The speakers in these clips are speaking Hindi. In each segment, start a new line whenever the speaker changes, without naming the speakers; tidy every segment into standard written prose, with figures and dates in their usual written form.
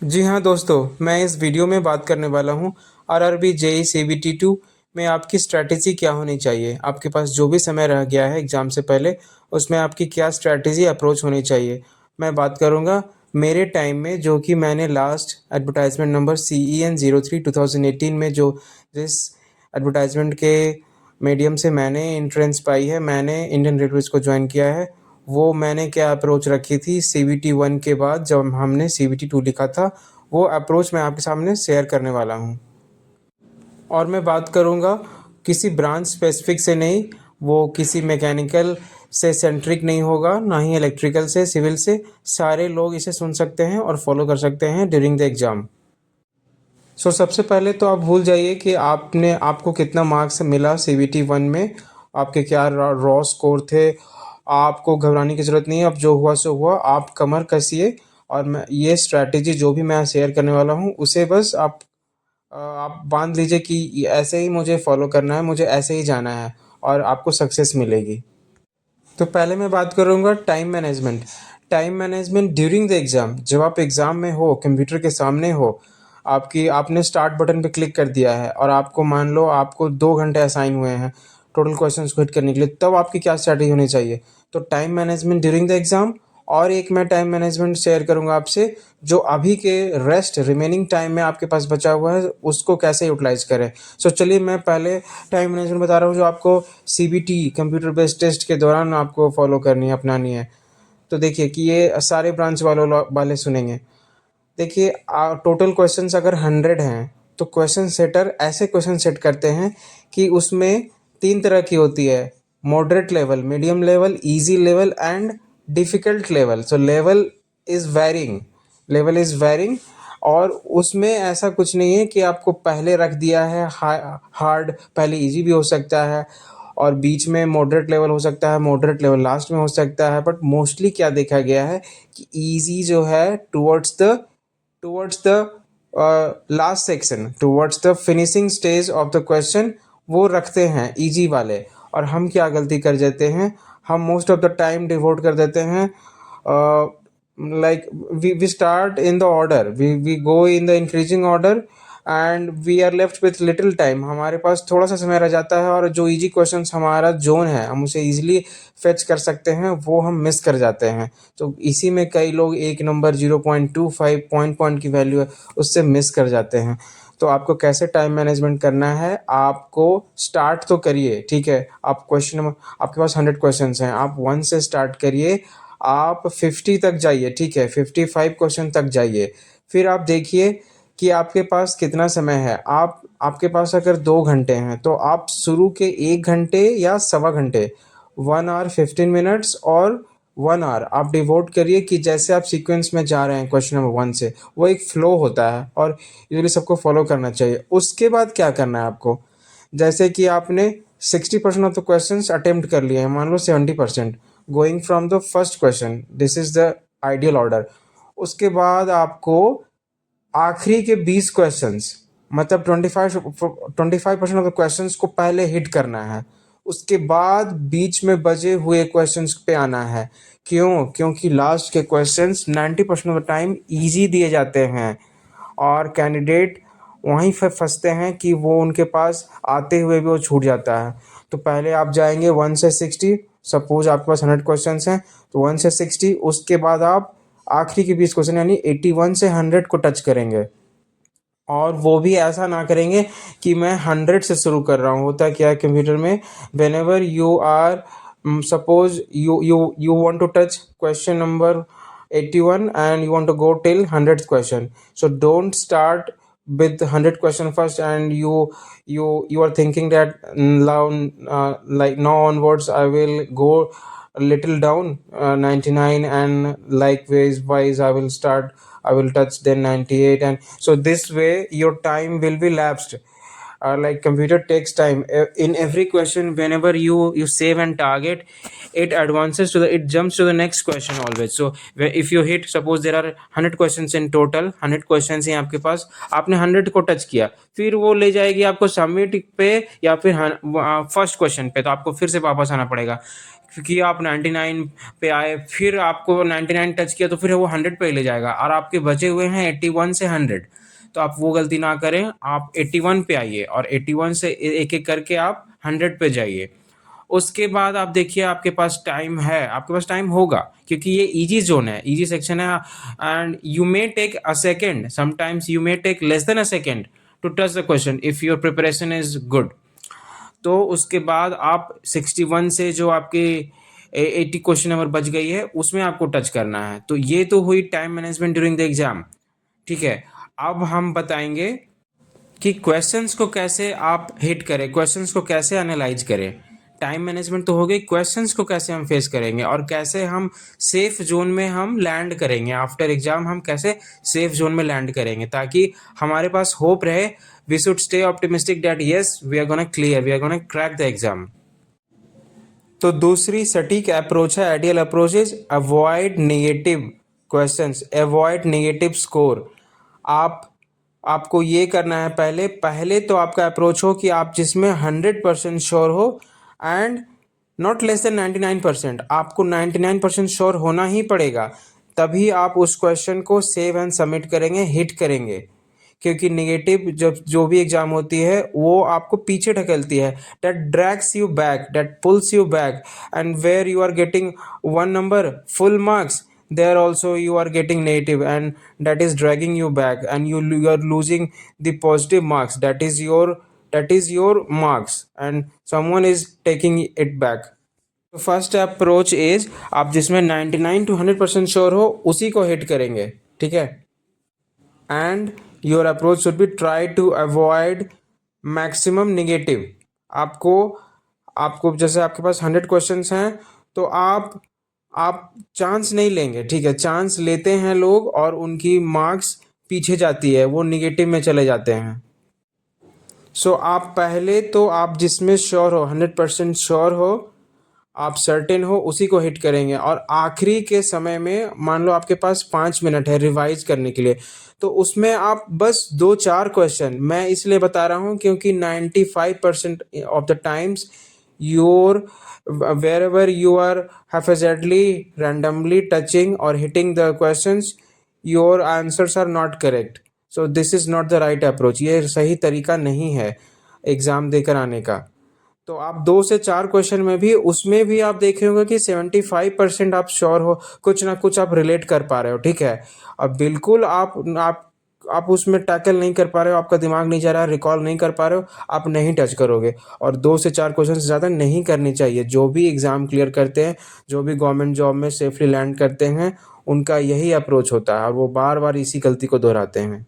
जी हाँ दोस्तों, मैं इस वीडियो में बात करने वाला हूँ आरआरबी जेईई सीबीटी 2 में आपकी स्ट्रैटेजी क्या होनी चाहिए। आपके पास जो भी समय रह गया है एग्ज़ाम से पहले, उसमें आपकी क्या स्ट्रैटेजी अप्रोच होनी चाहिए। मैं बात करूँगा मेरे टाइम में, जो कि मैंने लास्ट एडवर्टाइज़मेंट नंबर CEN 03 2018 में जो जिस एडवर्टाइज़मेंट के मीडियम से मैंने एंट्रेंस पाई है, मैंने इंडियन रेलवेज़ को जॉइन किया है, वो मैंने क्या अप्रोच रखी थी CBT 1 के बाद जब हमने CBT 2 लिखा था, वो अप्रोच मैं आपके सामने शेयर करने वाला हूँ। और मैं बात करूँगा किसी ब्रांच स्पेसिफिक से नहीं, वो किसी मैकेनिकल से सेंट्रिक नहीं होगा, ना ही इलेक्ट्रिकल से, सिविल से। सारे लोग इसे सुन सकते हैं और फॉलो कर सकते हैं ड्यूरिंग द एग्ज़ाम। सबसे पहले तो आप भूल जाइए कि आपको कितना मार्क्स मिला CBT 1 में, आपके क्या रॉ स्कोर थे। आपको घबराने की ज़रूरत नहीं है, अब जो हुआ सो हुआ। आप कमर कसिए और मैं ये स्ट्रैटेजी जो भी मैं शेयर करने वाला हूँ, उसे बस आप बांध लीजिए कि ऐसे ही मुझे फॉलो करना है, मुझे ऐसे ही जाना है और आपको सक्सेस मिलेगी। तो पहले मैं बात करूँगा time management. Time management during the exam, जब आप एग्ज़ाम में हो, कंप्यूटर के सामने हो, आपने स्टार्ट बटन पे क्लिक कर दिया है और आपको मान लो आपको 2 घंटे असाइन हुए हैं टोटल क्वेश्चंस को हिट करने के लिए, तब आपकी क्या स्ट्रैटेजी होनी चाहिए। तो time management during the exam, और एक मैं टाइम मैनेजमेंट शेयर करूँगा आपसे, जो अभी के रेस्ट रिमेनिंग टाइम में आपके पास बचा हुआ है, उसको कैसे यूटिलाइज़ करें। चलिए मैं पहले टाइम मैनेजमेंट बता रहा हूँ, जो आपको CBT कंप्यूटर बेस्ड टेस्ट के दौरान आपको फॉलो करनी है, अपनानी है। तो देखिए कि ये सारे ब्रांच वाले सुनेंगे। देखिए टोटल क्वेश्चंस अगर 100 हैं, तो क्वेश्चन सेटर ऐसे क्वेश्चन सेट करते हैं कि उसमें 3 तरह की होती है: moderate level, medium level, easy level and difficult level. Level is varying. और उसमें ऐसा कुछ नहीं है कि आपको पहले रख दिया है हार्ड, पहले ईजी भी हो सकता है और बीच में मॉडरेट लेवल हो सकता है, मॉडरेट लेवल लास्ट में हो सकता है। बट मोस्टली क्या देखा गया है कि ईजी जो है towards the last section, towards the finishing stage of the question, वो रखते हैं इजी वाले। और हम क्या गलती कर देते हैं, हम most of the time devote कर देते हैं, like we start in the order, we go in the increasing order and we are left with little time। हमारे पास थोड़ा सा समय रह जाता है और जो इजी क्वेश्चंस हमारा जोन है, हम उसे इजीली फेच कर सकते हैं, वो हम मिस कर जाते हैं। तो इसी में कई लोग एक नंबर 0.25 पॉइंट की वैल्यू है, उससे मिस कर जाते हैं। तो आपको कैसे टाइम मैनेजमेंट करना है, आपको स्टार्ट तो करिए, ठीक है। आपके पास 100 क्वेश्चंस हैं, आप 1 से स्टार्ट करिए, आप 50 तक जाइए, ठीक है, 55 क्वेश्चन तक जाइए। फिर आप देखिए कि आपके पास कितना समय है। आपके पास अगर 2 घंटे हैं, तो आप शुरू के 1 घंटे या सवा घंटे, 1 आवर 15 मिनट्स और 1 आवर आप डिवोट करिए कि जैसे आप सीक्वेंस में जा रहे हैं क्वेश्चन नंबर 1 से, वो एक फ्लो होता है और यूजुअली सबको फॉलो करना चाहिए। उसके बाद क्या करना है आपको, जैसे कि आपने 60% ऑफ द क्वेश्चंस अटेम्प्ट कर लिए हैं, मान लो 70%, going from the first question, this is the ideal order. उसके बाद आपको आखिरी के 20 क्वेश्चंस, मतलब 25% ऑफ द क्वेश्चंस को पहले हिट करना है। उसके बाद बीच में बचे हुए क्वेश्चंस पे आना है। क्यों? क्योंकि लास्ट के questions 90% of the time easy दिए जाते हैं और कैंडिडेट वहीं पे फंसते हैं कि वो उनके पास आते हुए भी वो छूट जाता है। तो पहले आप जाएंगे 1 से 60, सपोज आपके पास 100 क्वेश्चंस हैं, तो 1 से 60, उसके बाद आप आखिरी के 20 क्वेश्चन यानी 81 से 100 को टच करेंगे। और वो भी ऐसा ना करेंगे कि मैं 100 से शुरू कर रहा हूँ। होता क्या है कंप्यूटर में, whenever you are, suppose you want to touch question number 81 and you want to go till 100th question, so don't start with 100 question first and you are thinking that now, like now onwards I will go a little down, 99, and likewise I will touch then 98, and so this way your time will be lapsed. like computer takes time. In every question, whenever you save and target, it advances to the it jumps to the next question always. So if you hit, suppose there are 100 questions in total, 100 questions हैं आपके पास, आपने 100 को टच किया, फिर वो ले जाएगी आपको सबमिट पे या फिर फर्स्ट क्वेश्चन पे, तो आपको फिर से वापस आना पड़ेगा क्योंकि आप 99 पे आए, फिर आपको 99 टच किया तो फिर वो 100 पे ले जाएगा और आपके बचे हुए हैं 81 से 100। तो आप वो गलती ना करें, आप 81 पे आइए और 81 से एक एक करके आप 100 पे जाइए। उसके बाद आप देखिए आपके पास टाइम है, आपके पास टाइम होगा क्योंकि ये इजी जोन है, इजी सेक्शन है, and you may take a second, sometimes you may take less than a second to touch the question if your preparation is good. तो उसके बाद आप 61 से जो आपके 80 क्वेश्चन नंबर बच गई है उसमें आपको टच करना है। तो ये तो हुई time management during the exam. ठीक है, अब हम बताएंगे कि क्वेश्चंस को कैसे आप हिट करें, क्वेश्चंस को कैसे एनालाइज करें। टाइम मैनेजमेंट तो हो गई, क्वेश्चंस को कैसे हम फेस करेंगे और कैसे हम सेफ जोन में हम लैंड करेंगे, आफ्टर एग्जाम हम कैसे सेफ जोन में लैंड करेंगे ताकि हमारे पास होप रहे, we should stay optimistic that yes we are gonna clear, we are gonna crack the exam. तो दूसरी सटीक अप्रोच है, ideal approach is avoid negative questions, avoid negative score. आपको ये करना है, पहले तो आपका अप्रोच हो कि आप जिसमें 100% श्योर हो एंड नॉट लेस देन 99%। आपको 99% श्योर होना ही पड़ेगा, तभी आप उस क्वेश्चन को सेव एंड सबमिट करेंगे, हिट करेंगे। क्योंकि नेगेटिव जब जो भी एग्जाम होती है वो आपको पीछे ढकेलती है, that drags you back, that pulls you back, and where you are getting 1 number full marks, there also you are getting negative and that is dragging you back and you are losing the positive marks, that is your marks and someone is taking it back. तो फर्स्ट अप्रोच इज आप जिसमें 99 to 100% श्योर हो उसी को हिट करेंगे। ठीक है, and your approach should be try to avoid maximum negative. आपको आपको जैसे आपके पास 100 क्वेश्चंस हैं तो आप चांस नहीं लेंगे। ठीक है, चांस लेते हैं लोग और उनकी मार्क्स पीछे जाती है, वो निगेटिव में चले जाते हैं। सो आप पहले तो आप जिसमें श्योर हो, 100% श्योर हो, आप सर्टेन हो, उसी को हिट करेंगे। और आखिरी के समय में मान लो आपके पास 5 मिनट है रिवाइज करने के लिए, तो उसमें आप बस 2-4 क्वेश्चन, मैं इसलिए बता रहा हूँ क्योंकि 95% of the times your wherever you are haphazardly randomly touching or hitting the questions, your answers are not correct, so this is not the right approach। ये सही तरीका नहीं है एग्ज़ाम देकर आने का। तो आप 2 से 4 क्वेश्चन में भी, उसमें भी आप देख रहे होंगे कि 75% आप श्योर हो, कुछ ना कुछ आप रिलेट कर पा रहे हो। ठीक है, अब बिल्कुल आप उसमें टैकल नहीं कर पा रहे हो, आपका दिमाग नहीं जा रहा है, रिकॉल नहीं कर पा रहे हो, आप नहीं टच करोगे। और 2 से 4 क्वेश्चन से ज़्यादा नहीं करनी चाहिए। जो भी एग्ज़ाम क्लियर करते हैं, जो भी गवर्नमेंट जॉब में सेफली लैंड करते हैं, उनका यही अप्रोच होता है और वो बार बार इसी गलती को दोहराते हैं।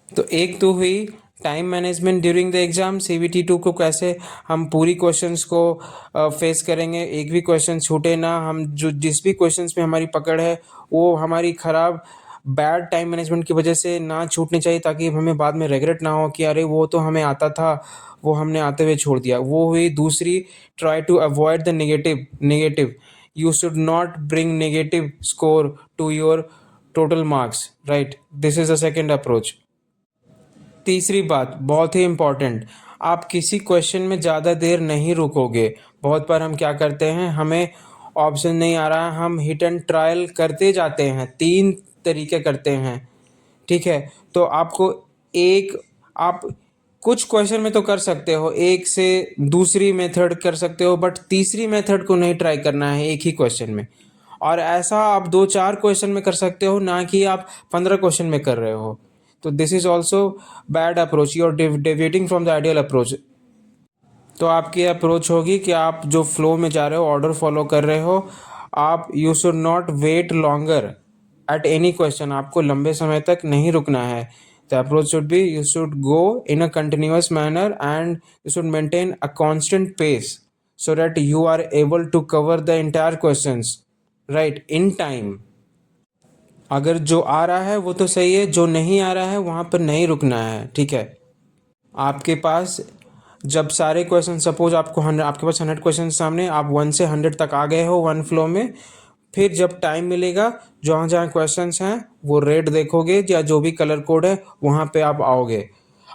तो एक तो हुई time management during the exam, CBT 2 को कैसे हम पूरी क्वेश्चंस को फेस करेंगे, एक भी क्वेश्चन छूटे ना, हम जो जिस भी क्वेश्चंस में हमारी पकड़ है वो हमारी ख़राब बैड टाइम मैनेजमेंट की वजह से ना छूटनी चाहिए, ताकि हमें बाद में रिग्रेट ना हो कि अरे वो तो हमें आता था, वो हमने आते हुए छोड़ दिया। वो हुई दूसरी, try to avoid the negative, you should not bring negative score to your total marks, right, this is the second approach. तीसरी बात बहुत ही इम्पॉर्टेंट, आप किसी क्वेश्चन में ज़्यादा देर नहीं रुकोगे। बहुत बार हम क्या करते हैं, हमें ऑप्शन नहीं आ रहा, हम हिट एंड ट्रायल करते जाते हैं, 3 तरीके करते हैं। ठीक है, तो आप कुछ क्वेश्चन में तो कर सकते हो, एक से दूसरी मेथड कर सकते हो, बट तीसरी मेथड को नहीं ट्राई करना है एक ही क्वेश्चन में। और ऐसा आप 2-4 क्वेश्चन में कर सकते हो, ना कि आप 15 क्वेश्चन में कर रहे हो। तो this is also bad approach, you are deviating from the ideal approach. तो आपकी अप्रोच होगी कि आप जो फ्लो में जा रहे हो, ऑर्डर फॉलो कर रहे हो, आप you should not wait longer at any question, आपको लंबे समय तक नहीं रुकना है। The approach should be, you should go in a continuous manner and you should maintain a constant pace so that you are able to cover the entire questions right in time। अगर जो आ रहा है वो तो सही है, जो नहीं आ रहा है वहाँ पर नहीं रुकना है। ठीक है, आपके पास जब सारे क्वेश्चन सपोज आपके पास 100 क्वेश्चन सामने, आप 1 से 100 तक आ गए हो वन फ्लो में, फिर जब टाइम मिलेगा जहाँ जहाँ क्वेश्चंस हैं वो रेड देखोगे या जो भी कलर कोड है वहाँ पे आप आओगे।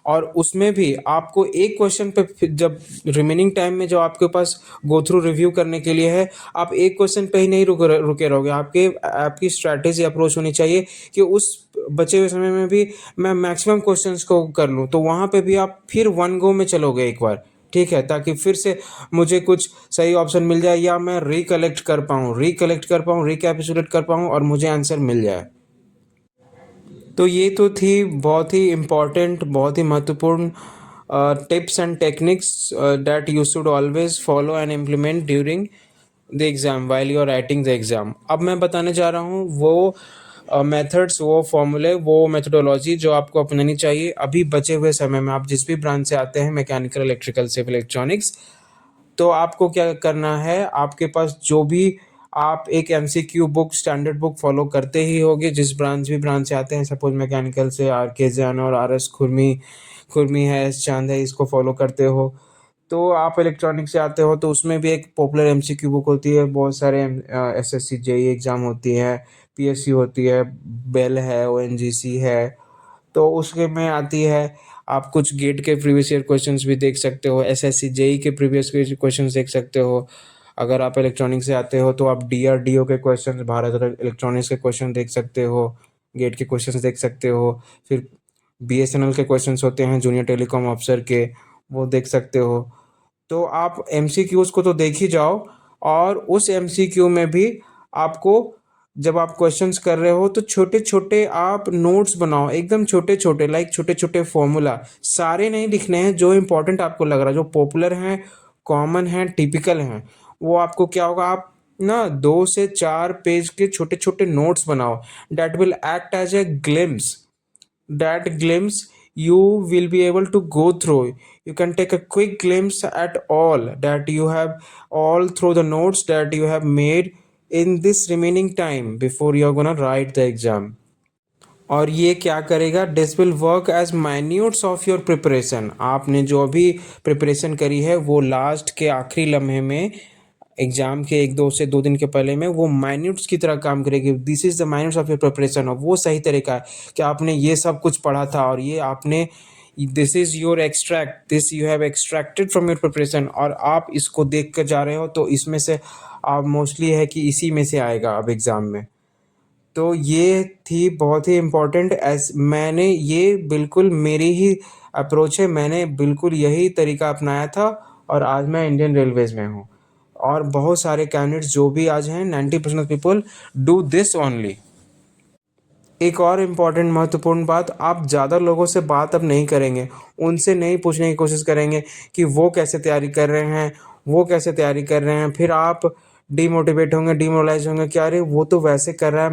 और उसमें भी आपको एक क्वेश्चन पे जब रिमेनिंग टाइम में जो आपके पास गो थ्रू रिव्यू करने के लिए है, आप एक क्वेश्चन पे ही नहीं रुके रहोगे। आपकी स्ट्रैटेजी अप्रोच होनी चाहिए कि उस बचे हुए समय में भी मैं मैक्सिमम क्वेश्चंस को कर लूँ। तो वहाँ पे भी आप फिर वन गो में चलोगे एक बार, ठीक है, ताकि फिर से मुझे कुछ सही ऑप्शन मिल जाए या मैं रिकलेक्ट कर पाऊँ, रिकैपिचुलेट कर पाऊँ और मुझे आंसर मिल जाए। तो ये तो थी बहुत ही इम्पॉर्टेंट, बहुत ही महत्वपूर्ण tips and techniques that you should always follow and implement during the exam while you are writing the exam. अब मैं बताने जा रहा हूँ वो मेथड्स, वो फॉर्मूले, वो मेथडोलॉजी जो आपको अपनानी चाहिए अभी बचे हुए समय में। आप जिस भी ब्रांच से आते हैं, मैकेनिकल, इलेक्ट्रिकल, सिविल, इलेक्ट्रॉनिक्स, तो आपको क्या करना है, आपके पास जो भी आप एक MCQ book, standard book follow करते ही होगे जिस भी ब्रांच से आते हैं। सपोज मैकेनिकल से आर के जैन और आर एस खुरमी खुरमी है, एस चांद है, इसको फॉलो करते हो। तो आप इलेक्ट्रॉनिक से आते हो तो उसमें भी एक पॉपुलर एमसीक्यू बुक होती है, बहुत सारे एसएससी जेई एग्ज़ाम होती है, पीएससी होती है, बेल है, ओएनजीसी है, तो उसके में आती है। आप कुछ गेट के प्रीवियस ईयर क्वेश्चंस भी देख सकते हो, एसएससी जेई के प्रीवियस क्वेश्चंस देख सकते हो। अगर आप इलेक्ट्रॉनिक्स से आते हो तो आप डीआरडीओ के क्वेश्चंस, भारत इलेक्ट्रॉनिक्स के क्वेश्चन देख सकते हो, गेट के क्वेश्चंस देख सकते हो। फिर बीएसएनएल के क्वेश्चंस होते हैं जूनियर टेलीकॉम अफसर के, वो देख सकते हो। तो आप एमसीक्यूज़ को तो देख ही जाओ, और उस एमसीक्यू में भी आपको जब आप क्वेश्चंस कर रहे हो तो छोटे-छोटे आप नोट्स बनाओ, एकदम छोटे-छोटे, लाइक छोटे-छोटे फॉर्मूला। सारे नहीं लिखने हैं, जो इम्पोर्टेंट आपको लग रहा है, जो पॉपुलर हैं, कॉमन हैं, टिपिकल हैं, वो आपको क्या होगा, आप ना 2 से 4 पेज के छोटे-छोटे नोट्स बनाओ। That will act as a glimpse, that glimpse you will be able to go through. You can take a quick glimpse at all that you have, all through the notes that you have made in this remaining time before you're gonna write the exam. और ये क्या करेगा, this will work as minutes of your preparation. आपने जो भी प्रिपरेशन करी है वो लास्ट के आखिरी लम्हे में, एग्ज़ाम के 1-2 से 2 दिन के पहले में वो माइन्यूट्स की तरह काम करेगी। This is the minutes of your preparation. और वो सही तरीका है कि आपने ये सब कुछ पढ़ा था और ये आपने, this is your extract, this you have extracted from your preparation, और आप इसको देख कर जा रहे हो तो इसमें से आप मोस्टली है कि इसी में से आएगा अब एग्ज़ाम में। तो ये थी बहुत ही इम्पोर्टेंट, एज मैंने ये बिल्कुल मेरी ही अप्रोच है, मैंने बिल्कुल यही तरीका अपनाया था और आज मैं इंडियन रेलवेज़ में हूँ। और बहुत सारे कैंडिडेट्स जो भी आज हैं, 90% of people do this only. एक और इम्पॉर्टेंट महत्वपूर्ण बात, आप ज़्यादा लोगों से बात अब नहीं करेंगे, उनसे नहीं पूछने की कोशिश करेंगे कि वो कैसे तैयारी कर रहे हैं, वो कैसे तैयारी कर रहे हैं। फिर आप डीमोटिवेट होंगे, डिमोरलाइज होंगे कि अरे वो तो वैसे कर रहा है,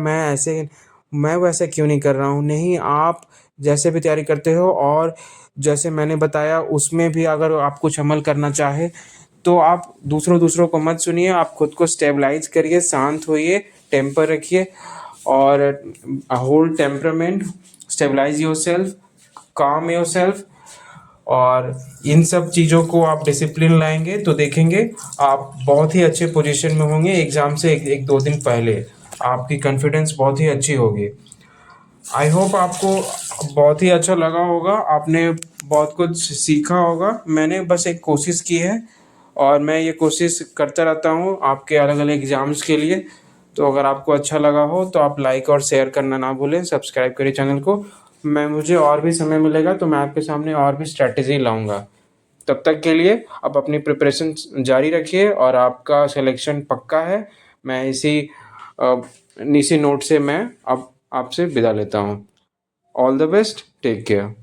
मैं वैसे क्यों नहीं कर रहा हूँ। नहीं, आप जैसे भी तैयारी करते हो और जैसे मैंने बताया उसमें भी अगर आप कुछ अमल करना चाहे तो आप दूसरों को मत सुनिए, आप खुद को स्टेबलाइज करिए, शांत होइए, टेम्पर रखिए और होल्ड टेम्परामेंट, स्टेबलाइज योरसेल्फ, काम योरसेल्फ। और इन सब चीज़ों को आप डिसिप्लिन लाएंगे तो देखेंगे आप बहुत ही अच्छे पोजीशन में होंगे। एग्ज़ाम से एक 2 दिन पहले आपकी कॉन्फिडेंस बहुत ही अच्छी होगी। आई होप आपको बहुत ही अच्छा लगा होगा, आपने बहुत कुछ सीखा होगा। मैंने बस एक कोशिश की है और मैं ये कोशिश करता रहता हूँ आपके अलग अलग एग्ज़ाम्स के लिए। तो अगर आपको अच्छा लगा हो तो आप लाइक और शेयर करना ना भूलें, सब्सक्राइब करिए चैनल को। मुझे और भी समय मिलेगा तो मैं आपके सामने और भी स्ट्रैटेजी लाऊंगा। तब तक के लिए आप अपनी प्रिपरेशन जारी रखिए और आपका सिलेक्शन पक्का है। मैं इसी नोट से मैं अब आपसे विदा लेता हूँ। All the best, take care.